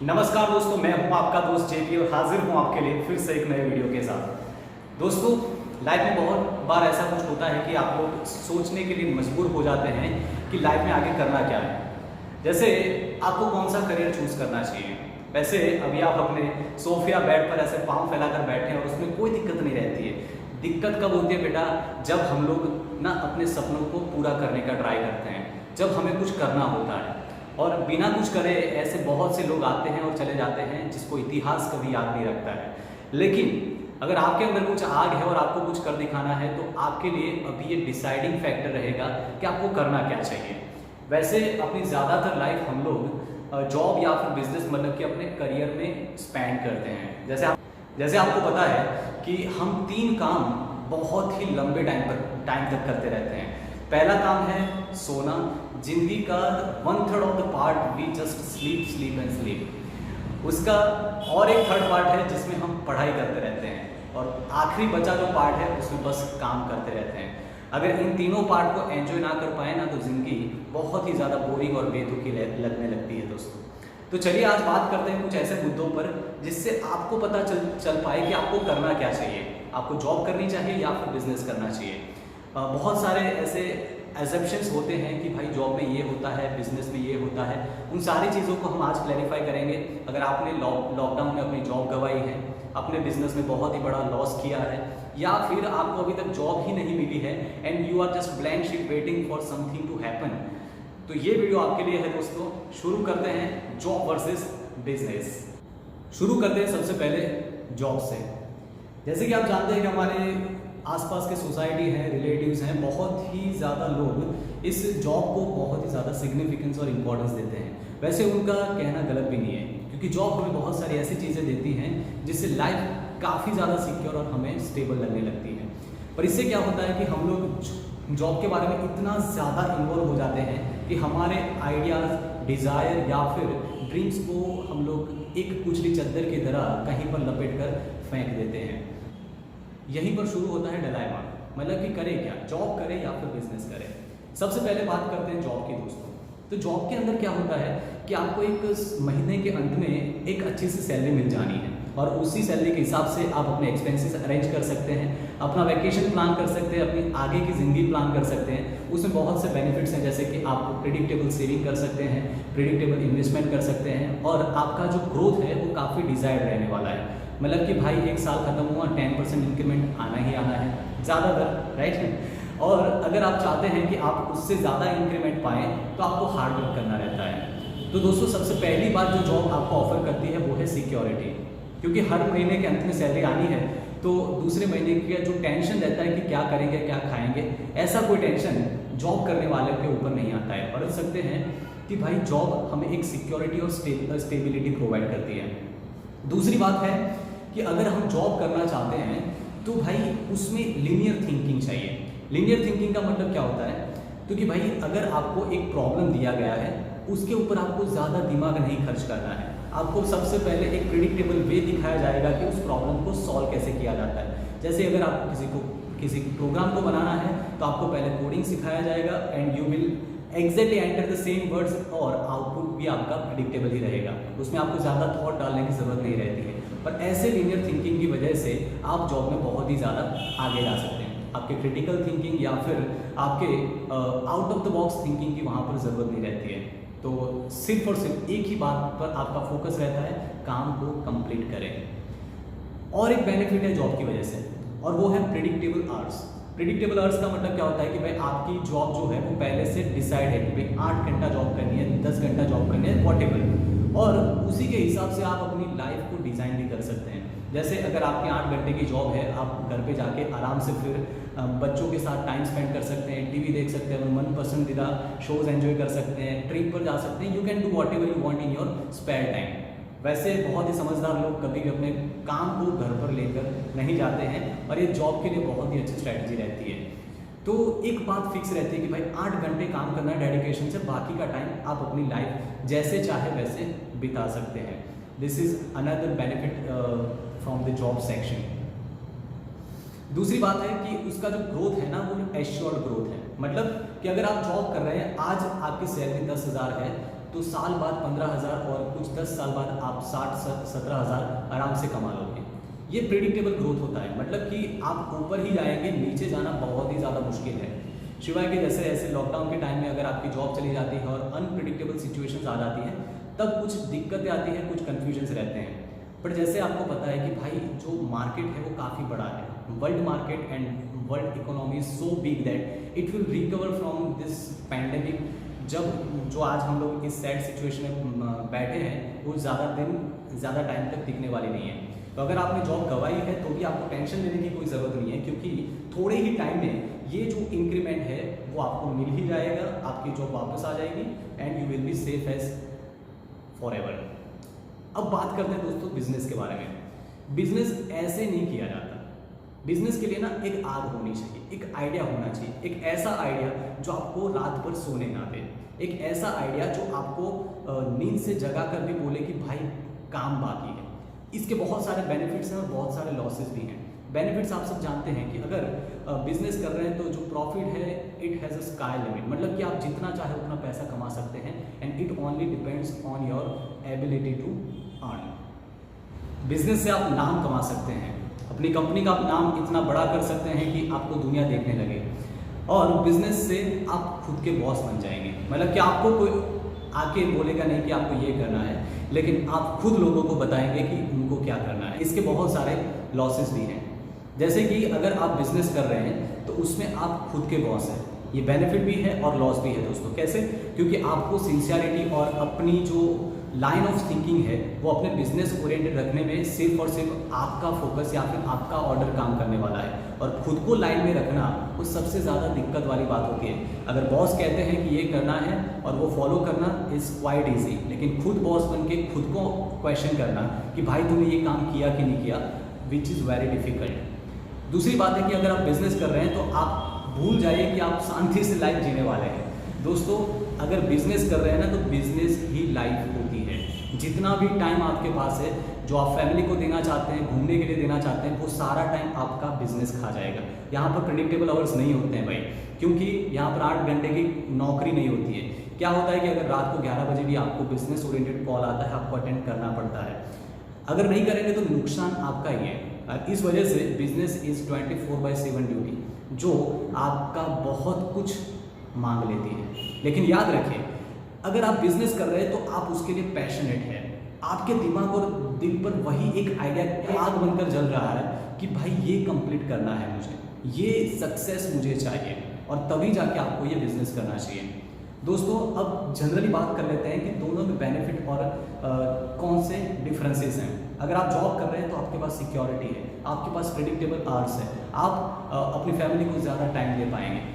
नमस्कार दोस्तों, मैं हूं आपका दोस्त जेपी और हाजिर हूं आपके लिए फिर से एक नए वीडियो के साथ। दोस्तों, लाइफ में बहुत बार ऐसा कुछ होता है कि आप लोग सोचने के लिए मजबूर हो जाते हैं कि लाइफ में आगे करना क्या है। जैसे आपको कौन सा करियर चूज करना चाहिए। वैसे अभी आप अपने सोफे या बेड पर ऐसे पाँव फैलाकर बैठे हैं और उसमें कोई दिक्कत नहीं रहती है। दिक्कत कब होती है बेटा, जब हम लोग ना अपने सपनों को पूरा करने का ट्राई करते हैं, जब हमें कुछ करना होता है और बिना कुछ करे ऐसे बहुत से लोग आते हैं और चले जाते हैं जिसको इतिहास कभी याद नहीं रखता है। लेकिन अगर आपके अंदर कुछ आग है और आपको कुछ कर दिखाना है तो आपके लिए अभी ये डिसाइडिंग फैक्टर रहेगा कि आपको करना क्या चाहिए। वैसे अपनी ज़्यादातर लाइफ हम लोग जॉब या फिर बिजनेस मतलब कि अपने करियर में स्पेंड करते हैं। जैसे आपको पता है कि हम 3 काम बहुत ही लंबे टाइम तक करते रहते हैं। पहला काम है सोना। जिंदगी का 1/3 of the part we just sleep and sleep. उसका और एक 3rd पार्ट है जिसमें हम पढ़ाई करते रहते हैं और आखिरी बचा जो पार्ट है उसमें बस काम करते रहते हैं। अगर इन तीनों पार्ट को एंजॉय ना कर पाए ना तो ज़िंदगी बहुत ही ज़्यादा बोरिंग और बेतुकी लगने लगती है दोस्तों। तो चलिए आज बात करते हैं कुछ ऐसे मुद्दों पर जिससे आपको पता चल पाए कि आपको करना क्या चाहिए। आपको जॉब करनी चाहिए या फिर बिजनेस करना चाहिए। बहुत सारे ऐसे एजम्पशंस होते हैं कि भाई जॉब में ये होता है, बिजनेस में ये होता है। उन सारी चीज़ों को हम आज क्लैरिफाई करेंगे। अगर आपने लॉकडाउन में अपनी जॉब गंवाई है, अपने बिजनेस में बहुत ही बड़ा लॉस किया है, या फिर आपको अभी तक जॉब ही नहीं मिली है and you are just blank sheet waiting for something to happen, तो ये वीडियो आपके लिए है दोस्तों। शुरू करते हैं जॉब वर्सेस बिजनेस। शुरू करते हैं सबसे पहले जॉब से। जैसे कि आप जानते हैं कि हमारे आसपास के सोसाइटी हैं, रिलेटिव्स हैं, बहुत ही ज़्यादा लोग इस जॉब को बहुत ही ज़्यादा सिग्निफिकेंस और इम्पोर्टेंस देते हैं। वैसे उनका कहना गलत भी नहीं है क्योंकि जॉब हमें बहुत सारी ऐसी चीज़ें देती हैं जिससे लाइफ काफ़ी ज़्यादा सिक्योर और हमें स्टेबल लगने लगती है। पर इससे क्या होता है कि हम लोग जॉब के बारे में इतना ज़्यादा इन्वॉल्व हो जाते हैं कि हमारे आइडियाज़, डिज़ायर या फिर ड्रीम्स को हम लोग एक कुचली चद्दर की तरह कहीं पर लपेट कर फेंक देते हैं। यहीं पर शुरू होता है डिलेमा, मतलब कि करें क्या, जॉब करें या फिर बिजनेस करें। सबसे पहले बात करते हैं जॉब की दोस्तों। तो जॉब के अंदर क्या होता है कि आपको एक महीने के अंत में एक अच्छी सी सैलरी मिल जानी है और उसी सैलरी के हिसाब से आप अपने एक्सपेंसेस अरेंज कर सकते हैं, अपना वैकेशन प्लान कर सकते हैं, अपनी आगे की ज़िंदगी प्लान कर सकते हैं। उसमें बहुत से बेनिफिट्स हैं, जैसे कि आप प्रिडिक्टेबल सेविंग कर सकते हैं, प्रिडिक्टेबल इन्वेस्टमेंट कर सकते हैं और आपका जो ग्रोथ है वो काफ़ी डिज़ायर्ड रहने वाला है। मतलब कि भाई एक साल खत्म हुआ 10% इंक्रीमेंट आना ही आना है ज़्यादातर, राइट। और अगर आप चाहते हैं कि आप उससे ज़्यादा इंक्रीमेंट पाएँ तो आपको हार्ड वर्क करना रहता है। तो दोस्तों सबसे पहली बात जो जॉब आपको ऑफर करती है वो है सिक्योरिटी, क्योंकि हर महीने के अंत में सैलरी आनी है तो दूसरे महीने का जो टेंशन रहता है कि क्या करेंगे, क्या खाएंगे, ऐसा कोई टेंशन जॉब करने वाले के ऊपर नहीं आता है। और सकते हैं कि भाई जॉब हमें एक सिक्योरिटी और स्टेबिलिटी प्रोवाइड करती है। दूसरी बात है कि अगर हम जॉब करना चाहते हैं तो भाई उसमें लीनियर थिंकिंग चाहिए। लीनियर थिंकिंग का मतलब क्या होता है, तो कि भाई अगर आपको एक प्रॉब्लम दिया गया है उसके ऊपर आपको ज़्यादा दिमाग नहीं खर्च करना है। आपको सबसे पहले एक प्रिडिक्टेबल वे दिखाया जाएगा कि उस प्रॉब्लम को सॉल्व कैसे किया जाता है। जैसे अगर आपको किसी प्रोग्राम को बनाना है तो आपको पहले कोडिंग सिखाया जाएगा and you will exactly enter the same words और आउटपुट भी आपका प्रिडिक्टेबल ही रहेगा। उसमें आपको ज़्यादा थॉट डालने की ज़रूरत नहीं रहती है। पर ऐसे लीनियर थिंकिंग की वजह से आप जॉब में बहुत ही ज़्यादा आगे जा सकते हैं। आपके क्रिटिकल थिंकिंग या फिर आपके out of the box thinking की वहाँ पर ज़रूरत नहीं रहती है। तो सिर्फ और सिर्फ एक ही बात पर आपका फोकस रहता है, काम को कंप्लीट करें। और एक बेनिफिट है जॉब की वजह से और वो है प्रिडिक्टेबल आवर्स। प्रिडिक्टेबल आवर्स का मतलब क्या होता है कि भाई आपकी जॉब जो है वो पहले से डिसाइड है कि भाई 8 घंटा जॉब करनी है, 10 घंटा जॉब करनी है, वॉटेवर, और उसी के हिसाब से आप अपनी लाइफ को डिज़ाइन भी कर सकते हैं। जैसे अगर आपकी 8 घंटे की जॉब है, आप घर पे जाके आराम से फिर बच्चों के साथ टाइम स्पेंड कर सकते हैं, टीवी देख सकते हैं, मन पसंदीदा शोज़ एंजॉय कर सकते हैं, ट्रिप पर जा सकते हैं। You can do whatever you want in your spare time. वैसे बहुत ही समझदार लोग कभी भी अपने काम को घर पर लेकर नहीं जाते हैं और ये जॉब के लिए बहुत ही अच्छी स्ट्रैटेजी रहती है। तो एक बात फिक्स रहती है कि भाई 8 घंटे काम करना है डेडिकेशन से, बाकी का टाइम आप अपनी लाइफ जैसे चाहे वैसे बिता सकते हैं। This is another benefit from the job section. दूसरी बात है कि उसका जो ग्रोथ है ना वो एश्योर्ड ग्रोथ है। मतलब कि अगर आप जॉब कर रहे हैं, आज आपकी सैलरी 10,000 है तो साल बाद 15,000 और कुछ 10 साल बाद आप 60-17,000 आराम से कमा लोगे। ये प्रेडिक्टेबल ग्रोथ होता है, मतलब कि आप ऊपर ही जाएंगे, नीचे जाना बहुत ही ज़्यादा मुश्किल है। शिवाय कि जैसे ऐसे लॉकडाउन के टाइम में अगर आपकी जॉब चली जाती है और अनप्रिडिक्टेबल सिचुएशंस आ जाती हैं, तब कुछ दिक्कतें आती हैं, कुछ कन्फ्यूजन्स रहते हैं। बट जैसे आपको पता है कि भाई जो मार्केट है वो काफ़ी बड़ा है, world market and world economy is so big that it will recover from this pandemic. जब जो आज हम लोग इस सैड सिचुएशन में बैठे हैं वो ज़्यादा टाइम तक टिकने वाली नहीं है। तो अगर आपने जॉब गंवाई है तो भी आपको टेंशन लेने की कोई ज़रूरत नहीं है, क्योंकि थोड़े ही टाइम में ये जो इंक्रीमेंट है वो आपको मिल ही जाएगा, आपकी जॉब वापस आ जाएगी and you will be safe as forever. अब बात करते हैं दोस्तों बिजनेस के बारे में। बिजनेस ऐसे नहीं किया जाता। बिजनेस के लिए ना एक आग होनी चाहिए, एक आइडिया होना चाहिए, एक ऐसा आइडिया जो आपको रात भर सोने ना दे, एक ऐसा आइडिया जो आपको नींद से जगा कर भी बोले कि भाई काम बाकी है। इसके बहुत सारे बेनिफिट्स हैं और बहुत सारे लॉसेस भी हैं। बेनिफिट्स आप सब जानते हैं कि अगर बिजनेस कर रहे हैं तो जो प्रॉफिट है it has a sky limit, मतलब कि आप जितना चाहे उतना पैसा कमा सकते हैं and it only depends on your ability to earn. Business से आप नाम कमा सकते हैं, अपनी कंपनी का आप नाम इतना बड़ा कर सकते हैं कि आपको दुनिया देखने लगे, और बिजनेस से आप खुद के बॉस बन जाएंगे। मतलब कि आपको कोई आके बोलेगा नहीं कि आपको ये करना है, लेकिन आप खुद लोगों को बताएंगे कि उनको क्या करना है। इसके बहुत सारे लॉसेस भी हैं, जैसे कि अगर आप बिजनेस कर रहे हैं तो उसमें आप खुद के बॉस हैं, ये बेनिफिट भी है और लॉस भी है दोस्तों। कैसे? क्योंकि आपको सिंसियरिटी और अपनी जो लाइन ऑफ थिंकिंग है वो अपने बिजनेस ओरिएंटेड रखने में सिर्फ और सिर्फ आपका फोकस या फिर आपका ऑर्डर काम करने वाला है, और खुद को लाइन में रखना वो सबसे ज़्यादा दिक्कत वाली बात होती है। अगर बॉस कहते हैं कि ये करना है और वो फॉलो करना इज़ क्वाइट ईजी, लेकिन खुद बॉस बन के खुद को क्वेश्चन करना कि भाई तुमने ये काम किया कि नहीं किया, विच इज़ वेरी डिफिकल्ट। दूसरी बात है कि अगर आप बिजनेस कर रहे हैं तो आप भूल जाइए कि आप शांति से लाइफ जीने वाले हैं। दोस्तों अगर बिजनेस कर रहे हैं ना तो बिजनेस ही लाइफ होती है। जितना भी टाइम आपके पास है जो आप फैमिली को देना चाहते हैं, घूमने के लिए देना चाहते हैं, वो सारा टाइम आपका बिजनेस खा जाएगा। यहाँ पर प्रेडिक्टेबल आवर्स नहीं होते हैं भाई, क्योंकि यहाँ पर 8 घंटे की नौकरी नहीं होती है। क्या होता है कि अगर रात को 11 बजे भी आपको बिजनेस ओरिएंटेड कॉल आता है, आपको अटेंड करना पड़ता है। अगर नहीं करेंगे तो नुकसान आपका ही है। इस वजह से बिजनेस इज 24/7 ड्यूटी, जो आपका बहुत कुछ मांग लेती है। लेकिन याद रखिए, अगर आप बिजनेस कर रहे हैं तो आप उसके लिए पैशनेट हैं, आपके दिमाग और दिल पर वही एक आइडिया आग बनकर जल रहा है कि भाई ये कंप्लीट करना है मुझे, ये सक्सेस मुझे चाहिए, और तभी जाके आपको ये बिजनेस करना चाहिए। दोस्तों अब जनरली बात कर लेते हैं कि दोनों में बेनिफिट और कौन से डिफरेंसेस हैं। अगर आप जॉब कर रहे हैं तो आपके पास सिक्योरिटी है, आपके पास प्रेडिक्टेबल आवर्स है, आप अपनी फैमिली को ज़्यादा टाइम दे पाएंगे।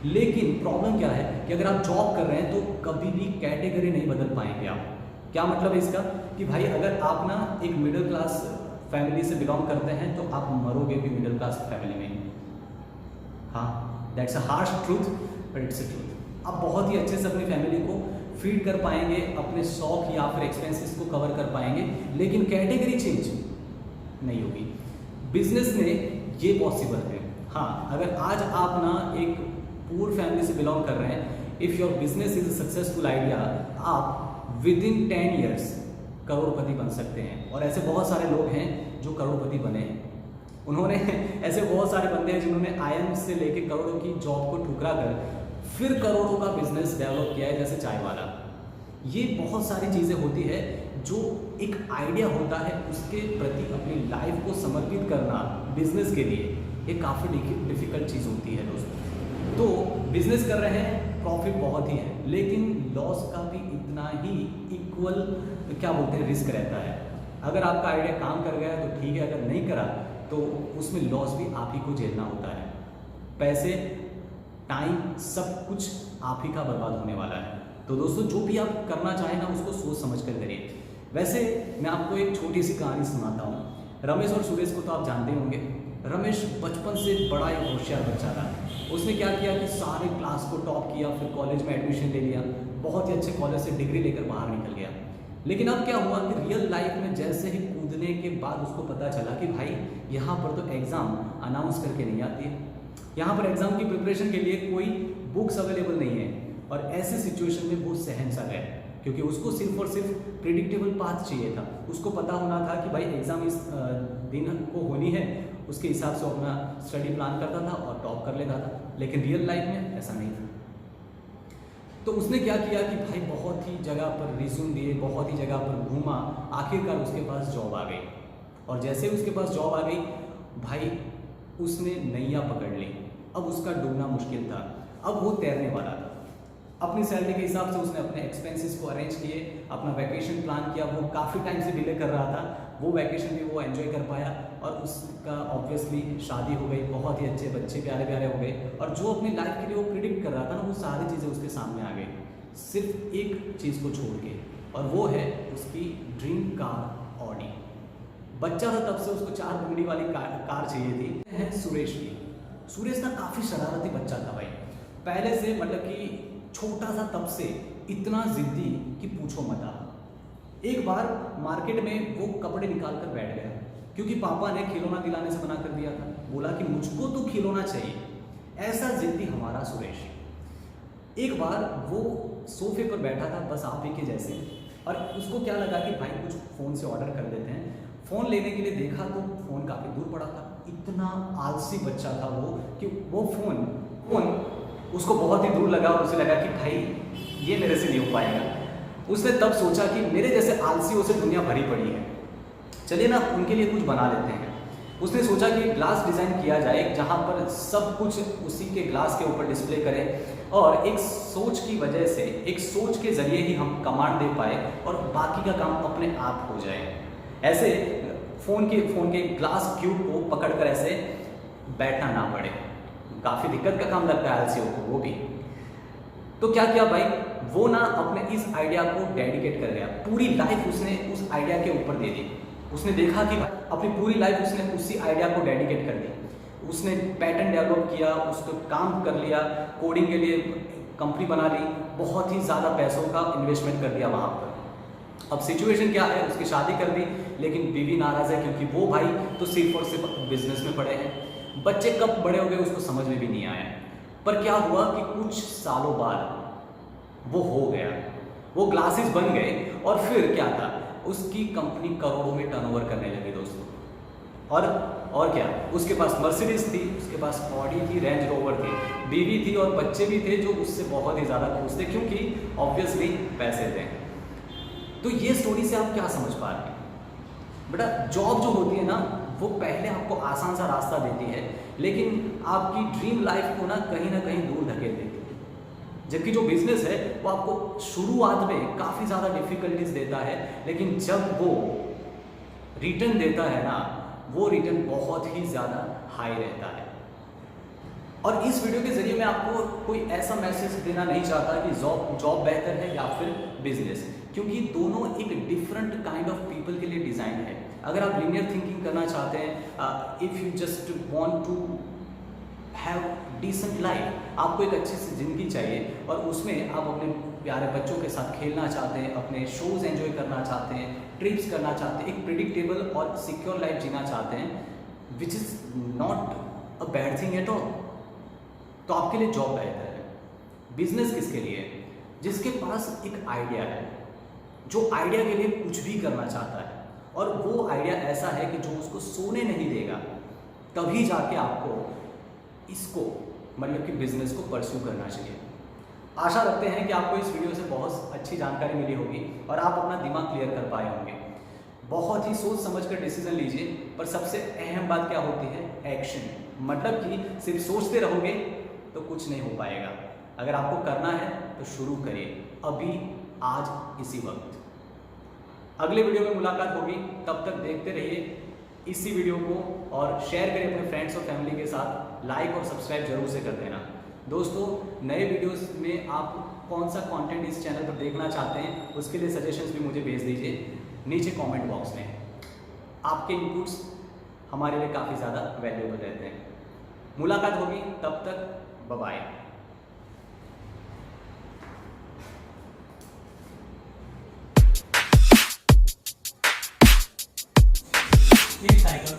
लेकिन प्रॉब्लम क्या है कि अगर आप जॉब कर रहे हैं तो कभी भी कैटेगरी नहीं बदल पाएंगे आप। क्या मतलब है इसका कि भाई अगर आप ना एक मिडिल क्लास फैमिली से बिलोंग करते हैं तो आप मरोगे भी मिडिल क्लास फैमिली में। हाँ, that's a harsh truth but it's a truth. आप बहुत ही अच्छे से अपनी फैमिली को फीड कर पाएंगे, अपने शौक या फिर एक्सपेंसेस को कवर कर पाएंगे, लेकिन कैटेगरी चेंज नहीं होगी। बिजनेस में ये पॉसिबल है। हाँ, अगर आज आप ना एक पूर फैमिली से बिलोंग कर रहे हैं, if your business is a successful idea, आप विद इन 10 ईयर्स करोड़पति बन सकते हैं। और ऐसे बहुत सारे लोग हैं जो करोड़पति बने हैं। उन्होंने ऐसे बहुत सारे बंदे हैं जिन्होंने IIM से लेके करोड़ों की जॉब को ठुकरा कर फिर करोड़ों का बिजनेस डेवलप किया है, जैसे चाय वाला। ये बहुत सारी चीज़ें होती है जो एक आइडिया होता है उसके प्रति अपनी लाइफ को समर्पित करना बिजनेस के लिए, ये काफ़ी डिफिकल्ट चीज़ होती है दोस्तों। तो बिजनेस कर रहे हैं, प्रॉफिट बहुत ही है, लेकिन लॉस का भी इतना ही इक्वल क्या बोलते हैं रिस्क रहता है। अगर आपका आइडिया काम कर गया तो ठीक है, अगर नहीं करा तो उसमें लॉस भी आप ही को झेलना होता है। पैसे, टाइम, सब कुछ आप ही का बर्बाद होने वाला है। तो दोस्तों जो भी आप करना चाहें ना उसको सोच समझ कर करिए। वैसे मैं आपको एक छोटी सी कहानी सुनाता हूँ। रमेश और सुरेश को तो आप जानते होंगे। रमेश बचपन से बड़ा एक होशियार बच्चा था। उसने क्या किया कि सारे क्लास को टॉप किया, फिर कॉलेज में एडमिशन ले लिया, बहुत ही अच्छे कॉलेज से डिग्री लेकर बाहर निकल गया। लेकिन अब क्या हुआ कि रियल लाइफ में जैसे ही कूदने के बाद उसको पता चला कि भाई यहाँ पर तो एग्ज़ाम अनाउंस करके नहीं आती है, यहाँ पर एग्ज़ाम की प्रिपरेशन के लिए कोई बुक्स अवेलेबल नहीं है, और ऐसे सिचुएशन में वो सहम सा गया। क्योंकि उसको सिर्फ और सिर्फ प्रिडिक्टेबल पाथ चाहिए था। उसको पता होना था कि भाई एग्ज़ाम इस दिन को होनी है, उसके हिसाब से अपना स्टडी प्लान करता था और टॉप कर लेता था। लेकिन रियल लाइफ में ऐसा नहीं था। तो उसने क्या किया कि भाई बहुत ही जगह पर रिज्यूम दिए, बहुत ही जगह पर घूमा, आखिरकार उसके पास जॉब आ गई। और जैसे उसके पास जॉब आ गई भाई उसने नैया पकड़ ली। अब उसका डूबना मुश्किल था, अब वो तैरने वाला था। अपनी सैलरी के हिसाब से उसने अपने एक्सपेंसेस को अरेंज किए, अपना वैकेशन प्लान किया। वो काफ़ी टाइम से डिले कर रहा था, वो वैकेशन भी वो एंजॉय कर पाया और उसका ऑब्वियसली शादी हो गई, बहुत ही अच्छे बच्चे प्यारे प्यारे हो गए। और जो अपनी लाइफ के लिए वो प्रिडिक्ट कर रहा था ना, वो सारी चीज़ें उसके सामने आ गई, सिर्फ एक चीज़ को छोड़ के, और वो है उसकी ड्रीम कार ऑडी। बच्चा था तब से उसको 4 घंटी वाली कार चाहिए थी। है सुरेश की। सुरेश ना काफ़ी शरारती बच्चा था भाई, पहले से, मतलब कि छोटा सा तब से इतना जिद्दी कि पूछो मत आप। एक बार मार्केट में वो कपड़े निकाल कर बैठ गया, क्योंकि पापा ने खिलौना दिलाने से मना कर दिया था। बोला कि मुझको तो खिलौना चाहिए। ऐसा जिद्दी हमारा सुरेश। एक बार वो सोफे पर बैठा था, बस आप ही के जैसे, और उसको क्या लगा कि भाई कुछ फ़ोन से ऑर्डर कर देते हैं। फ़ोन लेने के लिए देखा तो फ़ोन काफ़ी दूर पड़ा था। इतना आलसी बच्चा था वो कि वो फ़ोन उसको बहुत ही दूर लगा और उसे लगा कि भाई ये मेरे से नहीं हो पाएगा। उसने तब सोचा कि मेरे जैसे आलसियों से दुनिया भरी पड़ी है, चलिए ना उनके लिए कुछ बना लेते हैं। उसने सोचा कि ग्लास डिज़ाइन किया जाए जहाँ पर सब कुछ उसी के ग्लास के ऊपर डिस्प्ले करें, और एक सोच की वजह से, एक सोच के ज़रिए ही हम कमांड दे पाए और बाकी का काम अपने आप हो जाए। ऐसे फ़ोन के ग्लास क्यूब को पकड़कर ऐसे बैठना ना पड़े। काफ़ी दिक्कत का काम लगता है आलसियों को, वो भी। तो क्या किया भाई, वो ना अपने इस आइडिया को डेडिकेट कर गया। पूरी लाइफ उसने उस आइडिया के ऊपर दे दी। उसने देखा कि अपनी पूरी लाइफ उसने उसी आइडिया को डेडिकेट कर दी। उसने पैटर्न डेवलप किया, उसको काम कर लिया, कोडिंग के लिए कंपनी बना ली, बहुत ही ज़्यादा पैसों का इन्वेस्टमेंट कर दिया वहाँ पर। अब सिचुएशन क्या है, उसकी शादी कर दी, लेकिन बीवी नाराज़ है क्योंकि वो भाई तो सिर्फ और सिर्फ बिजनेस में पड़े हैं। बच्चे कब बड़े हो गए उसको समझ में भी नहीं आया। पर क्या हुआ कि कुछ सालों बाद वो हो गया, वो ग्लासेस बन गए, और फिर क्या था, उसकी कंपनी करोड़ों में टर्नओवर करने लगी दोस्तों। और क्या, उसके पास मर्सिडीज थी, उसके पास ऑडी थी, रेंज रोवर थी, बीवी थी और बच्चे भी थे जो उससे बहुत ही ज़्यादा खुश थे, क्योंकि ऑब्वियसली पैसे थे। तो ये स्टोरी से आप क्या समझ पा रहे हैं बेटा, जॉब जो होती है ना, वो पहले आपको आसान सा रास्ता देती है, लेकिन आपकी ड्रीम लाइफ को ना कहीं दूर धकेल देती है। जबकि जो बिजनेस है वो आपको शुरुआत में काफ़ी ज़्यादा डिफिकल्टीज देता है, लेकिन जब वो रिटर्न देता है ना, वो रिटर्न बहुत ही ज़्यादा हाई रहता है। और इस वीडियो के जरिए मैं आपको कोई ऐसा मैसेज देना नहीं चाहता कि जॉब बेहतर है या फिर बिजनेस, क्योंकि दोनों एक डिफरेंट काइंड ऑफ पीपल के लिए डिज़ाइन है। अगर आप लीनियर थिंकिंग करना चाहते हैं, if you just want to have decent life, आपको एक अच्छी सी ज़िंदगी चाहिए और उसमें आप अपने प्यारे बच्चों के साथ खेलना चाहते हैं, अपने शोज़ एंजॉय करना चाहते हैं, ट्रिप्स करना चाहते हैं, एक प्रिडिक्टेबल और सिक्योर लाइफ जीना चाहते हैं, which is not a bad thing at all, तो आपके लिए जॉब बेहतर है। बिजनेस किसके लिए है? जिसके पास एक आइडिया है, जो आइडिया के लिए कुछ भी करना चाहता है, और वो आइडिया ऐसा है कि जो उसको सोने नहीं देगा, तभी जाके आपको इसको, मतलब कि बिजनेस को परस्यू करना चाहिए। आशा रखते हैं कि आपको इस वीडियो से बहुत अच्छी जानकारी मिली होगी और आप अपना दिमाग क्लियर कर पाए होंगे। बहुत ही सोच समझ कर डिसीजन लीजिए, पर सबसे अहम बात क्या होती है? एक्शन। मतलब कि सिर्फ सोचते रहोगे तो कुछ नहीं हो पाएगा। अगर आपको करना है तो शुरू करिए, अभी, आज, इसी वक्त। अगले वीडियो में मुलाकात होगी, तब तक देखते रहिए इसी वीडियो को और शेयर करिए अपने फ्रेंड्स और फैमिली के साथ। लाइक और सब्सक्राइब जरूर से कर देना। दोस्तों, नए वीडियोस में आप कौन सा कंटेंट इस चैनल पर देखना चाहते हैं, उसके लिए सजेशंस भी मुझे भेज दीजिए नीचे कमेंट बॉक्स में। आपके इनपुट्स हमारे लिए काफ़ी ज़्यादा वैल्यूएबल रहते हैं। मुलाकात होगी, तब तक बाय। साइकिल